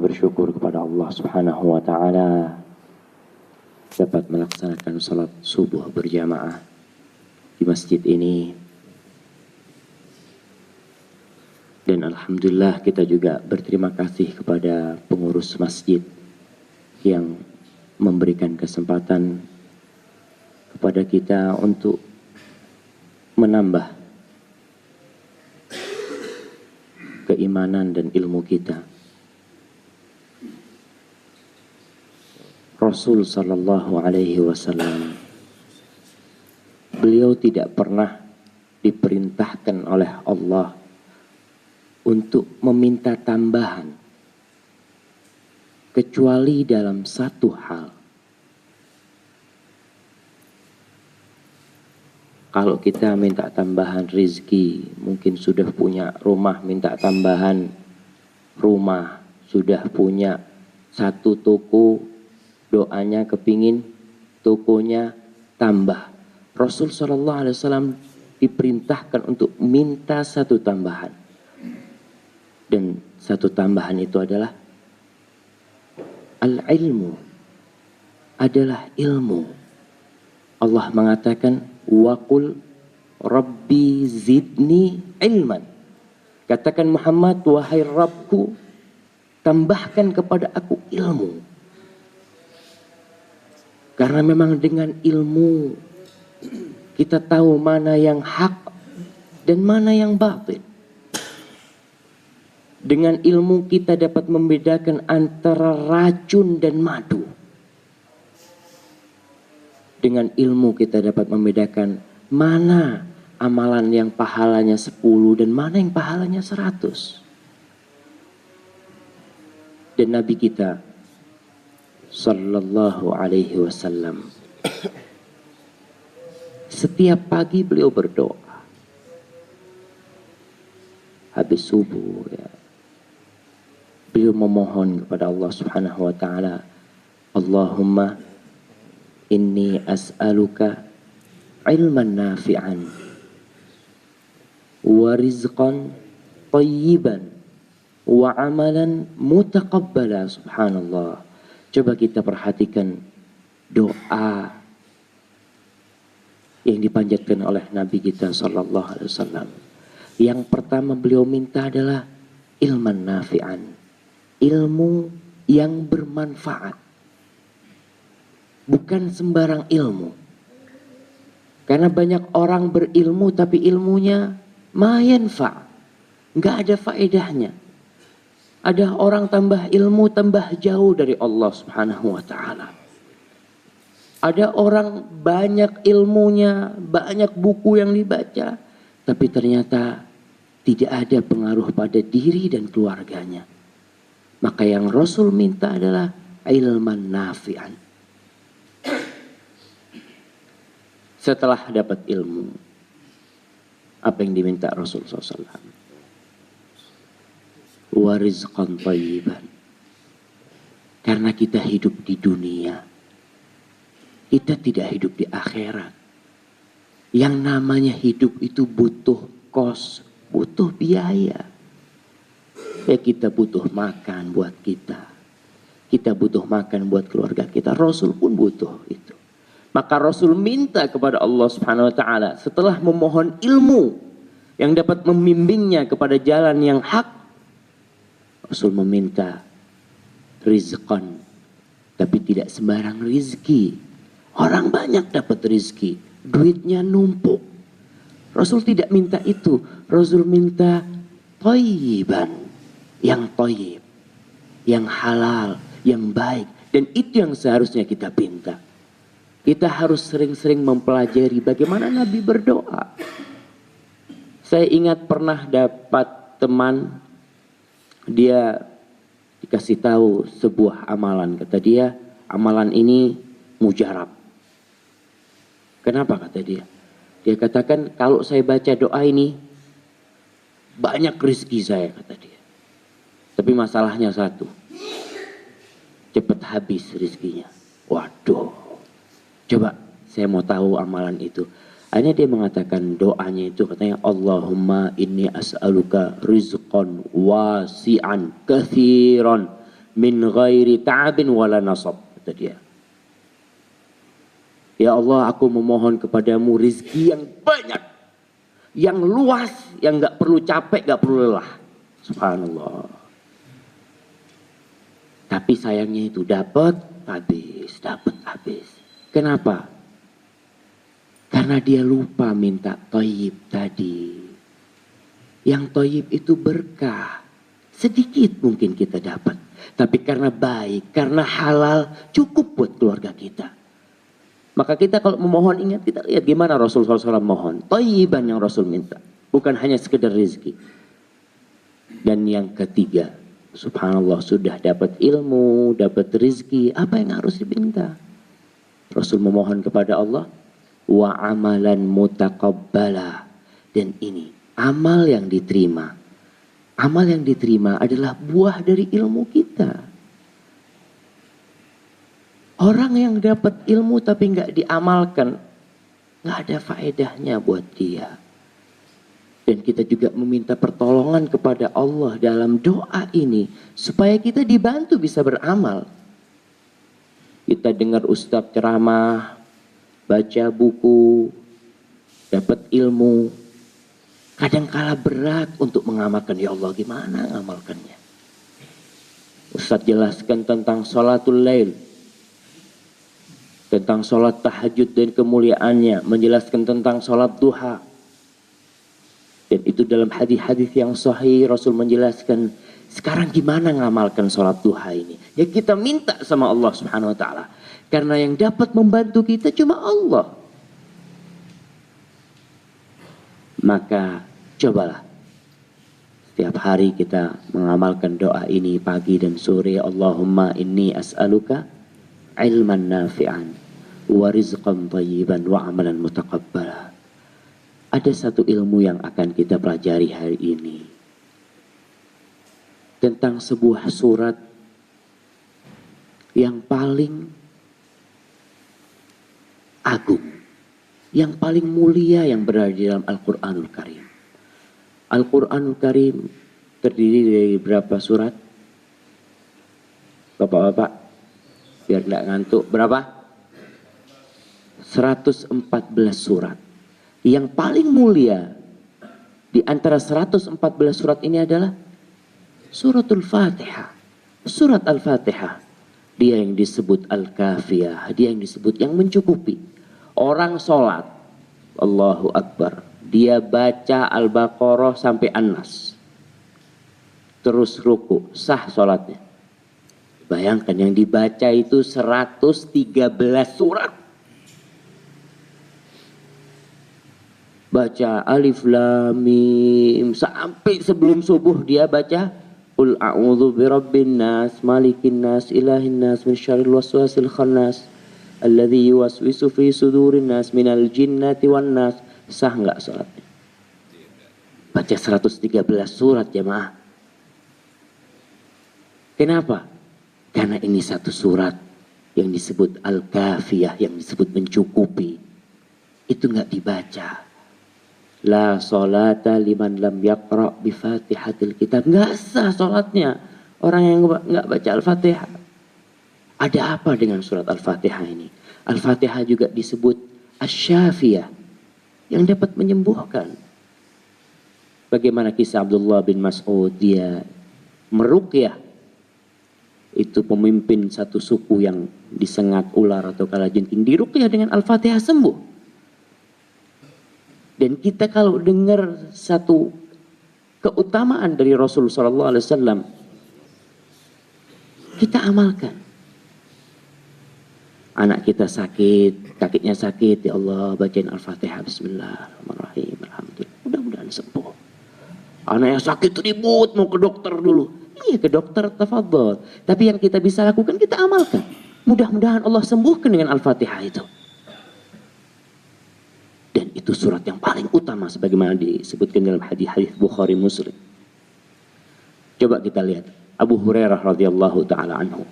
bersyukur kepada Allah Subhanahu wa taala dapat melaksanakan salat subuh berjamaah di masjid ini. Dan alhamdulillah kita juga berterima kasih kepada pengurus masjid yang memberikan kesempatan kepada kita untuk menambah keimanan dan ilmu kita. Rasul sallallahu alaihi wasallam, beliau tidak pernah diperintahkan oleh Allah untuk meminta tambahan kecuali dalam satu hal. Kalau kita minta tambahan rezeki, mungkin sudah punya rumah, minta tambahan rumah, sudah punya satu toko, doanya kepingin tokonya tambah. Rasul sallallahu alaihi wasallam diperintahkan untuk minta satu tambahan. Dan satu tambahan itu adalah al-ilmu, adalah ilmu. Allah mengatakan waqul rabbi zidni ilman. Katakan Muhammad, wahai Rabbku, tambahkan kepada aku ilmu. Karena memang dengan ilmu kita tahu mana yang hak dan mana yang batil. Dengan ilmu kita dapat membedakan antara racun dan madu. Dengan ilmu kita dapat membedakan mana amalan yang pahalanya 10 dan mana yang pahalanya 100. Dan Nabi kita sallallahu alaihi wasallam, setiap pagi beliau berdoa. Habis subuh ya, beliau memohon kepada Allah Subhanahu wa taala, Allahumma inni as'aluka ilman nafi'an wa rizqan tayyiban wa amalan mutaqabbala. Subhanallah. Coba kita perhatikan doa yang dipanjatkan oleh Nabi kita sallallahu alaihi wasallam. Yang pertama beliau minta adalah ilman nafi'an, ilmu yang bermanfaat. Bukan sembarang ilmu. Karena banyak orang berilmu tapi ilmunya ma yanfa', enggak ada faedahnya. Ada orang tambah ilmu tambah jauh dari Allah Subhanahu wa taala. Ada orang banyak ilmunya, banyak buku yang dibaca, tapi ternyata tidak ada pengaruh pada diri dan keluarganya. Maka yang Rasul minta adalah ilman nafi'an. Setelah dapat ilmu, apa yang diminta Rasul SAW? Wa rizqan tayyiban. Karena kita hidup di dunia, kita tidak hidup di akhirat. Yang namanya hidup itu butuh kos, butuh biaya. Ya kita butuh makan buat kita. Kita butuh makan buat keluarga kita. Rasul pun butuh itu. Maka Rasul minta kepada Allah Subhanahu wa taala setelah memohon ilmu yang dapat membimbingnya kepada jalan yang hak. Rasul meminta rizqan, tapi tidak sembarang rizki. Orang banyak dapat rizki, duitnya numpuk. Rasul tidak minta itu. Rasul minta thayyiban, yang thayyib, yang halal, yang baik. Dan itu yang seharusnya kita pinta. Kita harus sering-sering mempelajari bagaimana Nabi berdoa. Saya ingat pernah dapat teman, dia dikasih tahu sebuah amalan. Kata dia, amalan ini mujarab. Kenapa kata dia? Dia katakan, kalau saya baca doa ini, banyak rezeki saya, kata dia. Tapi masalahnya satu, cepat habis rezekinya. Waduh. Coba saya mau tahu amalan itu. Akhirnya dia mengatakan doanya itu, katanya Allahumma inni as'aluka rizqan wasi'an kathiran min ghairi ta'abin wala nasab, kata dia. Ya Allah, aku memohon kepadamu rizki yang banyak, yang luas, yang gak perlu capek, gak perlu lelah. Subhanallah. Tapi sayangnya itu dapat habis. Kenapa? Karena dia lupa minta thayyib tadi. Yang thayyib itu berkah. Sedikit mungkin kita dapat. Tapi karena baik, karena halal, cukup buat keluarga kita. Maka kita kalau memohon, ingat, kita lihat gimana Rasulullah SAW mohon. Thayyiban yang Rasul minta. Bukan hanya sekedar rezeki. Dan yang ketiga, subhanallah, sudah dapat ilmu, dapat rezeki, apa yang harus diminta? Rasul memohon kepada Allah, wa amalan mutaqabbala. Dan ini, amal yang diterima. Amal yang diterima adalah buah dari ilmu kita. Orang yang dapat ilmu tapi nggak diamalkan, nggak ada faedahnya buat dia. Dan kita juga meminta pertolongan kepada Allah dalam doa ini supaya kita dibantu bisa beramal. Kita dengar ustadz ceramah, baca buku, dapat ilmu. Kadangkala berat untuk mengamalkan. Ya Allah, gimana ngamalkannya? Ustadz jelaskan tentang sholatul lail, tentang sholat tahajud dan kemuliaannya, menjelaskan tentang sholat duha. Dan itu dalam hadis-hadis yang sahih Rasul menjelaskan. Sekarang gimana ngamalkan sholat duha ini? Ya kita minta sama Allah Subhanahu wa taala. Karena yang dapat membantu kita cuma Allah. Maka cobalah setiap hari kita mengamalkan doa ini pagi dan sore. Allahumma inni as'aluka ilman nafi'an wa rizqan thayyiban wa amalan mutaqabbala. Ada satu ilmu yang akan kita pelajari hari ini tentang sebuah surat yang paling agung, yang paling mulia yang berada di dalam Al-Quranul Karim. Al-Quranul Karim terdiri dari berapa surat? Bapak-bapak, biar tidak ngantuk, berapa? 114 surat. Yang paling mulia di antara 114 surat ini adalah suratul Fatihah. Surat Al-Fatihah. Dia yang disebut Al-Kafiyah, dia yang disebut yang mencukupi. Orang sholat, Allahu Akbar, dia baca Al-Baqarah sampai An-Nas, terus ruku, sah sholatnya. Bayangkan yang dibaca itu 113 surat. Baca Alif Lam Mim sampai sebelum subuh dia baca Qul a'udzu birabbin nas, malikin nas, ilahin nas, min syarril waswasil khannas, alladzi yuwaswisu fi sudurin nas minal jinnati wan nas. Sah enggak salatnya? Baca 113 surat jemaah. Kenapa? Karena ini satu surat yang disebut Al-Kafiyah, yang disebut mencukupi. Itu enggak dibaca. La sholata liman lam yaqra bi Fatihatil Kitab. Enggak sah salatnya orang yang enggak baca Al-Fatihah. Ada apa dengan surat Al-Fatihah ini? Al-Fatihah juga disebut Asy-Syafiyah, yang dapat menyembuhkan. Bagaimana kisah Abdullah bin Mas'ud, dia meruqyah. Itu pemimpin satu suku yang disengat ular atau kalajengking, diruqyah dengan Al-Fatihah sembuh. Dan kita kalau dengar satu keutamaan dari Rasul sallallahu alaihi wasallam, kita amalkan. Anak kita sakit, kakinya sakit, ya Allah bacain Al-Fatihah, bismillahirrahmanirrahim, alhamdulillah, mudah-mudahan sembuh. Anak yang sakit ribut mau ke dokter dulu. Iya, ke dokter, tafadhol. Tapi yang kita bisa lakukan, kita amalkan. Mudah-mudahan Allah sembuhkan dengan Al-Fatihah itu. Dan itu surat yang paling utama sebagaimana disebutkan dalam hadis-hadis Bukhari Muslim. Coba kita lihat Abu Hurairah radhiyallahu taala anhu.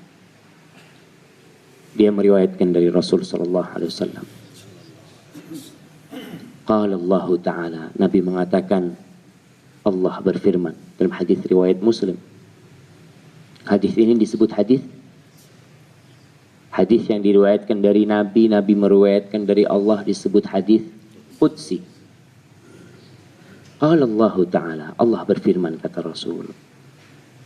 Dia meriwayatkan dari Rasul sallallahu alaihi wasallam. Qala Allah taala, Nabi mengatakan, Allah berfirman dalam hadis riwayat Muslim, Hadis ini disebut hadis yang diriwayatkan dari Nabi, Nabi meriwayatkan dari Allah, disebut hadis qudsi. Qala Allah Ta'ala, Allah berfirman, kata Rasul,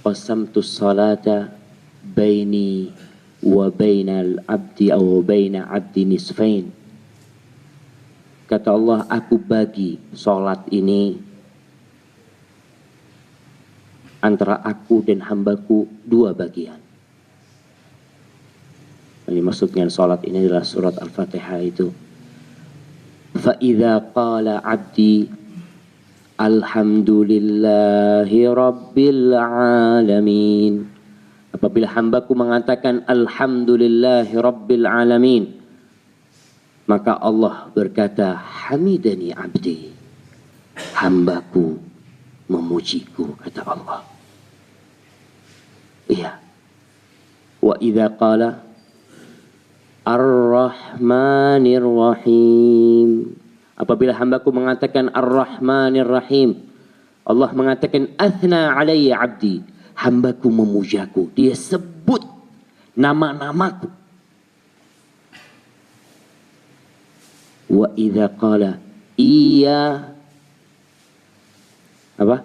qasamtu salata baini wa bainal abdi aw baina abdi nisfain. Kata Allah, aku bagi salat ini antara aku dan hambaku dua bagian. Yang maksudnya salat ini adalah surat Al-Fatihah itu. Fa idza qala 'abdi alhamdulillahi rabbil alamin. Apabila hambaku mengatakan alhamdulillahi rabbil alamin, maka Allah berkata, hamidani 'abdi. Hambaku memujiku, kata Allah. Iya. Wa idza qala Ar-Rahmanir Rahim. Apabila hambaku mengatakan Ar-Rahmanir Rahim, Allah mengatakan athna alayya abdi. Hambaku memujaku, dia sebut nama-namaku. Wa idza qala iya apa?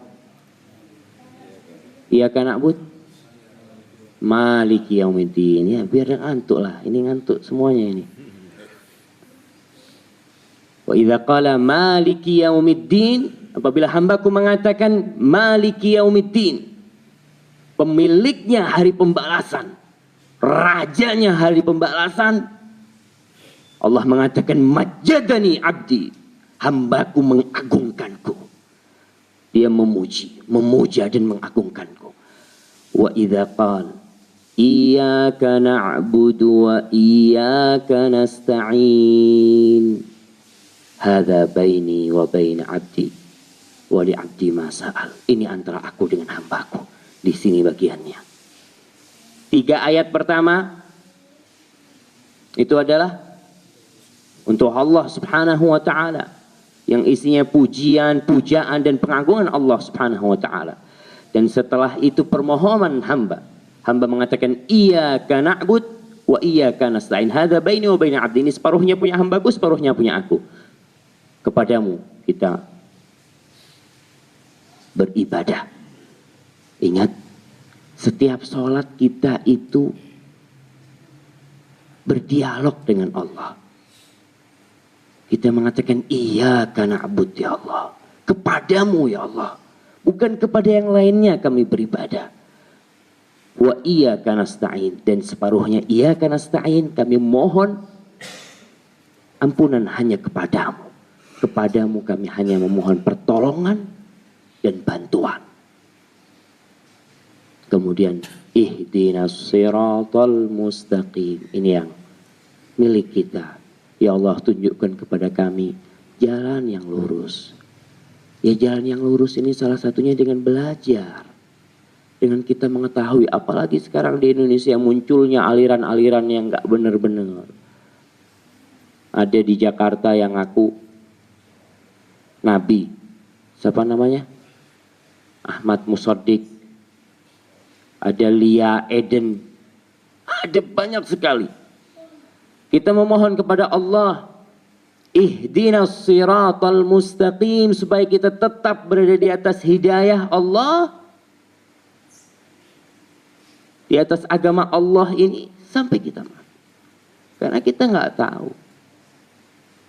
Iyyaka na'bud Maliki yaumiddin. Ya, biar ngantuk lah. Ini ngantuk semuanya ini. Wa idza qala Maliki yaumiddin, apabila hambaku mengatakan Maliki yaumiddin, pemiliknya hari pembalasan, rajanya hari pembalasan, Allah mengatakan majjadani abdi. Hambaku mengagungkanku. Dia memuji, memuja dan mengagungkanku. Wa idza qala iyyaka na'budu wa iyyaka nasta'in. Hadza baini wa baina 'abdi wa li 'abdi ma sa'al. Ini antara aku dengan hambaku. Di sini bagiannya. 3 ayat pertama itu adalah untuk Allah Subhanahu wa taala, yang isinya pujian, pujaan dan pengagungan Allah Subhanahu wa taala. Dan setelah itu permohonan hamba. Hamba mengatakan iyyaka na'bud wa iyyaka nasta'in. Hadza baini wa baina 'abdi. Ini separuhnya punya hambaku, separuhnya punya aku. Kepadamu kita beribadah. Ingat, setiap sholat kita itu berdialog dengan Allah. Kita mengatakan iyyaka na'bud ya Allah. Kepadamu ya Allah. Bukan kepada yang lainnya kami beribadah. Wa iyyaka nasta'in. Dan separuhnya iyyaka nasta'in, kami mohon ampunan hanya kepadamu. Kepadamu kami hanya memohon pertolongan dan bantuan. Kemudian ihdinas siratal mustaqim. Ini yang milik kita. Ya Allah, tunjukkan kepada kami jalan yang lurus. Ya, jalan yang lurus ini salah satunya dengan belajar. Dengan kita mengetahui, apalagi sekarang di Indonesia munculnya aliran-aliran yang gak benar-benar. Ada di Jakarta yang ngaku Nabi. Siapa namanya? Ahmad Musaddiq. Ada Lia Eden. Ada banyak sekali. Kita memohon kepada Allah, ihdinas siratal mustaqim, supaya kita tetap berada di atas hidayah Allah, di atas agama Allah ini sampai kita mati. Karena kita nggak tahu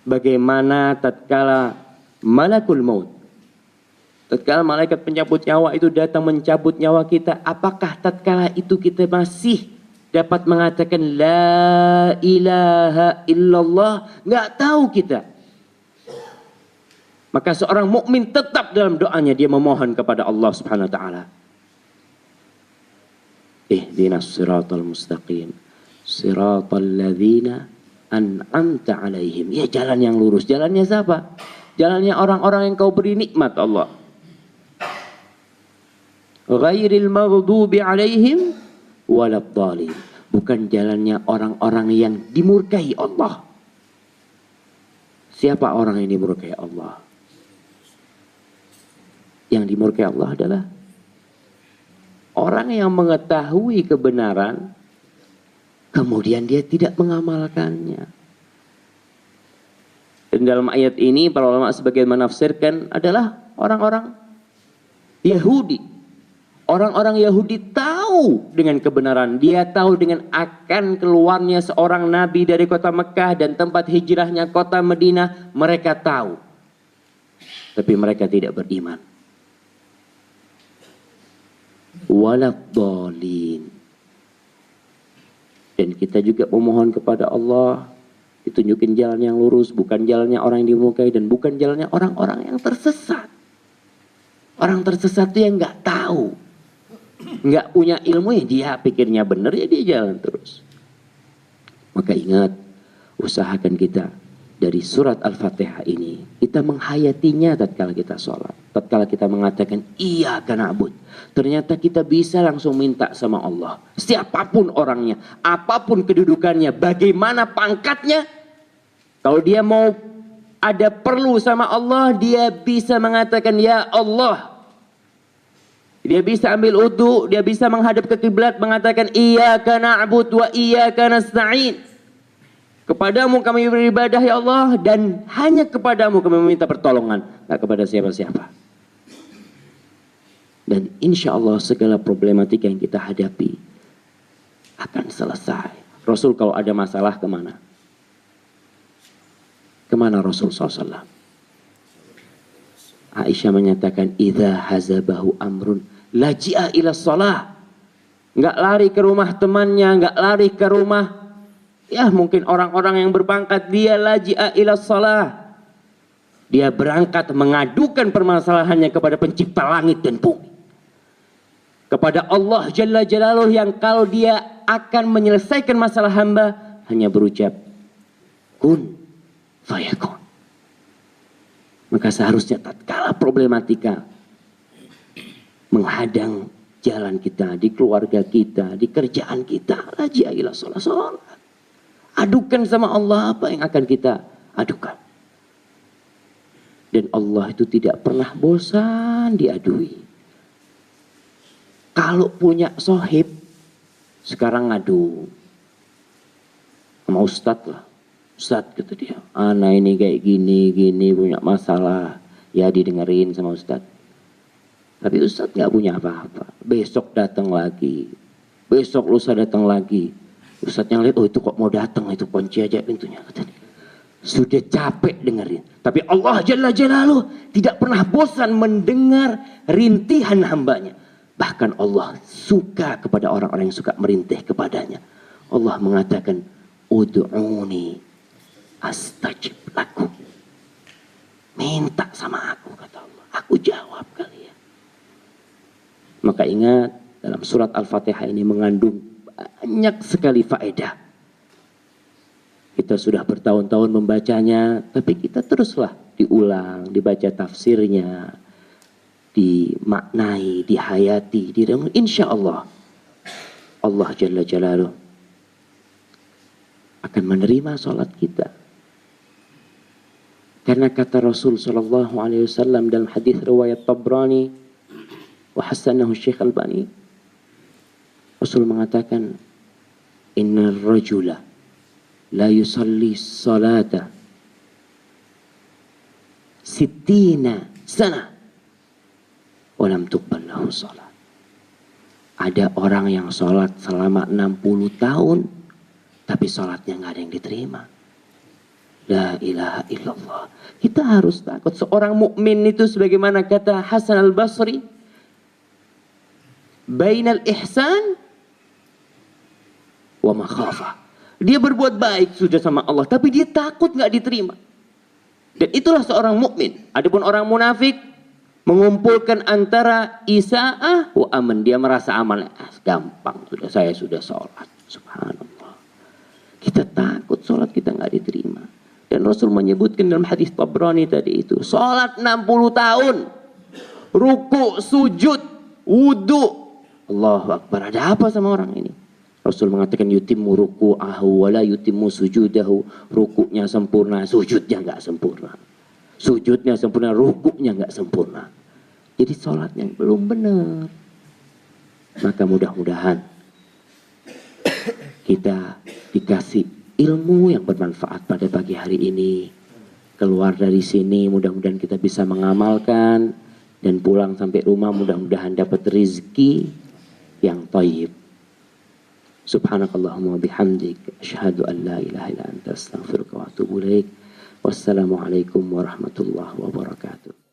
bagaimana tatkala malakul maut, tatkala malaikat pencabut nyawa itu datang mencabut nyawa kita, apakah tatkala itu kita masih dapat mengatakan la ilaha illallah? Nggak tahu kita. Maka seorang mukmin tetap dalam doanya dia memohon kepada Allah Subhanahu wa taala. Ihdinas siratal mustaqim, siratal ladzina an'amta alaihim. Ya, jalan yang lurus. Jalannya siapa? Jalannya orang-orang yang kau beri nikmat Allah. Ghairil maghdubi alaihim waladhdallin. Bukan jalannya orang-orang yang dimurkai Allah. Siapa orang yang dimurkai Allah? Yang dimurkai Allah adalah Orang yang mengetahui kebenaran, kemudian dia tidak mengamalkannya. Dan dalam ayat ini para ulama sebagian menafsirkan adalah orang-orang Yahudi. Orang-orang Yahudi tahu dengan kebenaran. Dia tahu dengan akan keluarnya seorang nabi dari kota Mekah dan tempat hijrahnya kota Madinah. Mereka tahu. Tapi mereka tidak beriman. Waladhdallin. Dan kita juga memohon kepada Allah ditunjukin jalan yang lurus, bukan jalannya orang yang dimurkai dan bukan jalannya orang-orang yang tersesat. Orang tersesat itu yang nggak tahu, nggak punya ilmu, ya dia pikirnya benar, ya dia jalan terus. Maka ingat, usahakan kita dari surat Al-Fatihah ini, kita menghayatinya tatkala kita sholat. Tatkala kita mengatakan, iyyaka na'bud. Ternyata kita bisa langsung minta sama Allah. Siapapun orangnya, apapun kedudukannya, bagaimana pangkatnya. Kalau dia mau ada perlu sama Allah, dia bisa mengatakan, ya Allah. Dia bisa ambil wudu, dia bisa menghadap ke kiblat, mengatakan, iyyaka na'bud wa iyyaka nasta'in. Kepadamu kami beribadah ya Allah, dan hanya kepadamu kami meminta pertolongan, tak kepada siapa-siapa. Dan insya Allah segala problematika yang kita hadapi akan selesai. Rasul kalau ada masalah kemana? Kemana Rasul SAW? Aisyah menyatakan, idza hazabahu amrun laji'a ila shalah. Enggak lari ke rumah temannya, enggak lari ke rumah, ya mungkin orang-orang yang berpangkat, dia laji'a ila shalah. Dia berangkat mengadukan permasalahannya kepada pencipta langit dan bumi. Kepada Allah Jalla Jalaluh yang kalau dia akan menyelesaikan masalah hamba, hanya berucap, kun fayakun. Maka seharusnya tatkala problematika menghadang jalan kita, di keluarga kita, di kerjaan kita, laji'a ila shalah, sholat. Adukan sama Allah apa yang akan kita adukan. Dan Allah itu tidak pernah bosan diadui. Kalau punya sohib, sekarang ngadu sama ustadz lah. Ustadz kata dia, anak ini kayak gini punya masalah. Ya didengerin sama ustadz. Tapi ustadz gak punya apa-apa. Besok datang lagi. Besok lusa datang lagi. Ustadz yang lihat, oh itu kok mau datang, itu kunci aja pintunya. Sudah capek dengerin. Tapi Allah Jalla Jalaluh tidak pernah bosan mendengar rintihan hambanya. Bahkan Allah suka kepada orang-orang yang suka merintih kepadanya. Allah mengatakan, ud'uni astajib lakum. Minta sama aku, kata Allah. Aku jawab kalian. Maka ingat, dalam surat Al-Fatihah ini mengandung banyak sekali faedah. Kita sudah bertahun-tahun membacanya, tapi kita teruslah diulang, dibaca tafsirnya, dimaknai, dihayati, direnung. Insya Allah, Allah Jalla Jalaluh akan menerima sholat kita. Karena kata Rasul Sallallahu Alaihi Wasallam dalam hadis riwayat Tabrani, wa hasanahu Syekh Albani, Rasul mengatakan, inna rajula la yusalli salata sittina sana walam tuqbal lahu salat. Ada orang yang sholat selama 60 tahun tapi sholatnya nggak ada yang diterima. La ilaha illallah. Kita harus takut. Seorang mukmin itu sebagaimana kata Hasan al-Basri, bainal ihsan wa makhafah. Dia berbuat baik sudah sama Allah, tapi dia takut nggak diterima. Dan itulah seorang mukmin. Adapun orang munafik mengumpulkan antara isa'ah wa aman. Dia merasa aman, gampang, saya sudah sholat. Subhanallah. Kita takut sholat kita nggak diterima. Dan Rasul menyebutkan dalam hadis Tabrani tadi itu, sholat 60 tahun, ruku, sujud, wudu. Allahu Akbar. Ada apa sama orang ini? Rasul mengatakan yutimmu ruku'ahu wala yutimmu sujudahu. Rukuknya sempurna, sujudnya nggak sempurna. Sujudnya sempurna, rukuknya nggak sempurna. Jadi sholatnya belum benar. Maka mudah-mudahan kita dikasih ilmu yang bermanfaat pada pagi hari ini. Keluar dari sini mudah-mudahan kita bisa mengamalkan, dan pulang sampai rumah mudah-mudahan dapat rezeki yang thayyib. Subhanakallahumma bihamdik asyhadu an la ilaha illa anta astaghfiruka wa atubu ilaik. Wassalamualaikum warahmatullahi wabarakatuh.